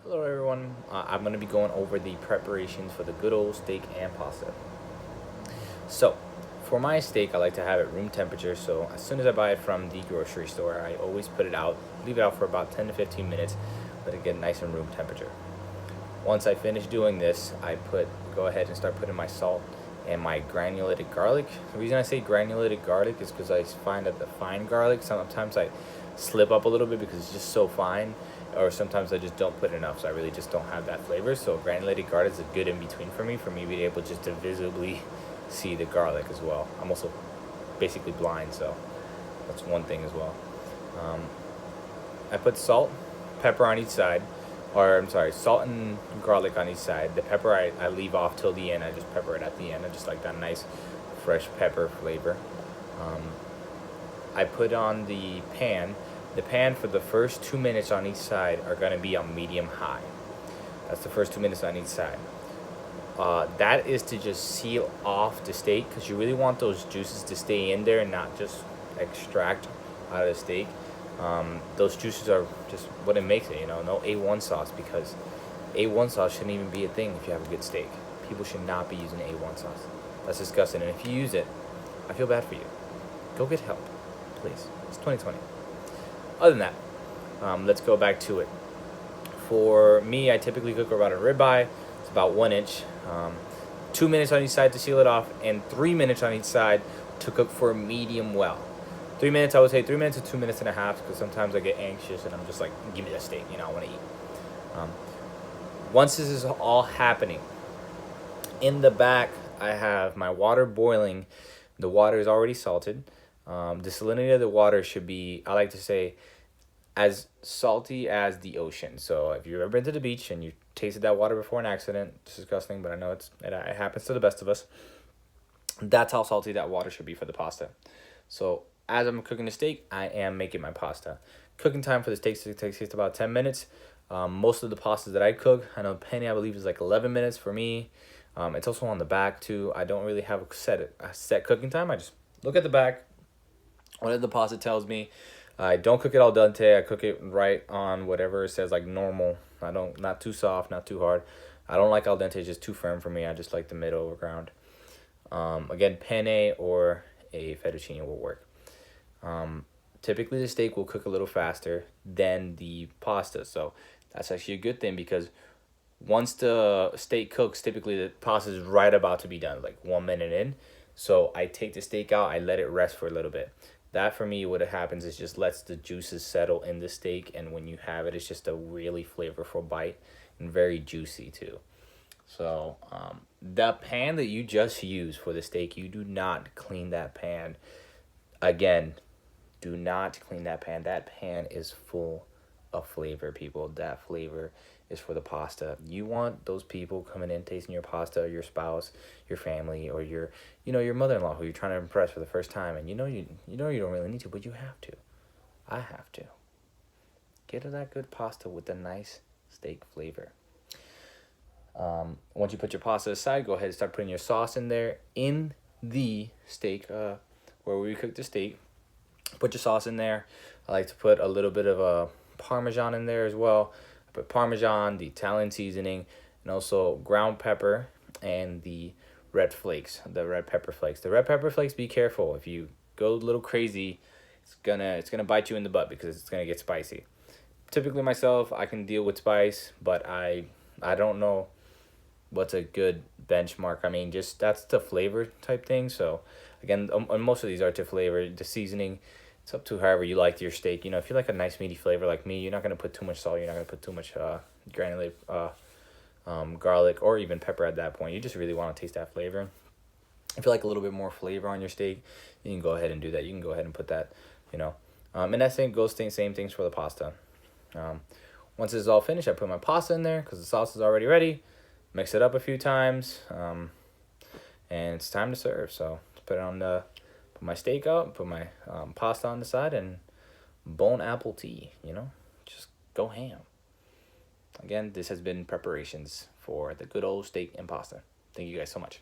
Hello everyone, I'm going to be going over the preparations for the good old steak and pasta. So, for my steak, I like to have it room temperature, so as soon as I buy it from the grocery store, I always put it out, leave it out for about 10 to 15 minutes, let it get nice and room temperature. Once I finish doing this, go ahead and start putting my salt and my granulated garlic. The reason I say granulated garlic is because I find that the fine garlic, sometimes I slip up a little bit because it's just so fine, or sometimes I just don't put enough, so I really just don't have that flavor. So granulated garlic is a good in between for me being able just to visibly see the garlic as well. I'm also basically blind, so that's one thing as well. Um, I put salt, pepper on each side, or I'm sorry, salt and garlic on each side. The pepper I leave off till the end. I just pepper it at the end. I just like that nice, fresh pepper flavor. Um, I put on the pan. The pan for the first 2 minutes on each side are gonna be on medium high. That's the first 2 minutes on each side. That is to just seal off the steak because you really want those juices to stay in there and not just extract out of the steak. Those juices are just what it makes it, no A1 sauce because A1 sauce shouldn't even be a thing if you have a good steak. People should not be using A1 sauce. That's disgusting. And if you use it, I feel bad for you. Go get help, please. It's 2020. Other than that, let's go back to it. For me, I typically cook about a ribeye. It's about 1 inch. 2 minutes on each side to seal it off, and 3 minutes on each side to cook for medium well. 3 minutes, I would say 3 minutes to 2 minutes and a half, because sometimes I get anxious and I'm just like, give me that steak, I want to eat. Um, Once this is all happening, in the back, I have my water boiling. The water is already salted. The salinity of the water should be, I like to say, as salty as the ocean. So if you've ever been to the beach and you tasted that water before an accident, it's disgusting, but I know it happens to the best of us. That's how salty that water should be for the pasta. So as I'm cooking the steak, I am making my pasta. Cooking time for the steak takes about 10 minutes. Most of the pastas that I cook, I know penne, I believe, is like 11 minutes for me. It's also on the back too. I don't really have a set cooking time. I just look at the back, whatever the pasta tells me. I don't cook it al dente. I cook it right on whatever it says, like normal. I don't, not too soft, not too hard. I don't like al dente; it's just too firm for me. I just like the middle ground. Again, penne or a fettuccine will work. Typically, the steak will cook a little faster than the pasta, so that's actually a good thing because once the steak cooks, typically the pasta is right about to be done, like 1 minute in. So I take the steak out, I let it rest for a little bit. That for me, what it happens is just lets the juices settle in the steak, and when you have it, it's just a really flavorful bite and very juicy too. So the pan that you just used for the steak, you do not clean that pan. Again, do not clean that pan. That pan is full of flavor, people. That flavor is for the pasta. You want those people coming in tasting your pasta, your spouse, your family, or your mother-in-law who you're trying to impress for the first time, and you don't really need to, but you have to. I have to. Get her that good pasta with the nice steak flavor. Once you put your pasta aside, go ahead and start putting your sauce in there in the steak, where we cook the steak. Put your sauce in there. I like to put a little bit of Parmesan in there as well. I put Parmesan, the Italian seasoning, and also ground pepper and the red pepper flakes. The red pepper flakes, be careful. If you go a little crazy, it's gonna bite you in the butt because it's gonna get spicy. Typically myself, I can deal with spice, but I don't know what's a good benchmark. I mean, just that's the flavor type thing. So again, most of these are to flavor. The seasoning, it's up to however you like your steak. If you like a nice meaty flavor like me, you're not gonna put too much salt. You're not gonna put too much granulated garlic or even pepper at that point. You just really want to taste that flavor. If you like a little bit more flavor on your steak, you can go ahead and do that. You can go ahead and put that, and that same things for the pasta. Um, Once it's all finished, I put my pasta in there because the sauce is already ready. Mix it up a few times, and it's time to serve. So put my steak out, put my pasta on the side, and bon apple tea. Just go ham. Again, this has been preparations for the good old steak and pasta. Thank you guys so much.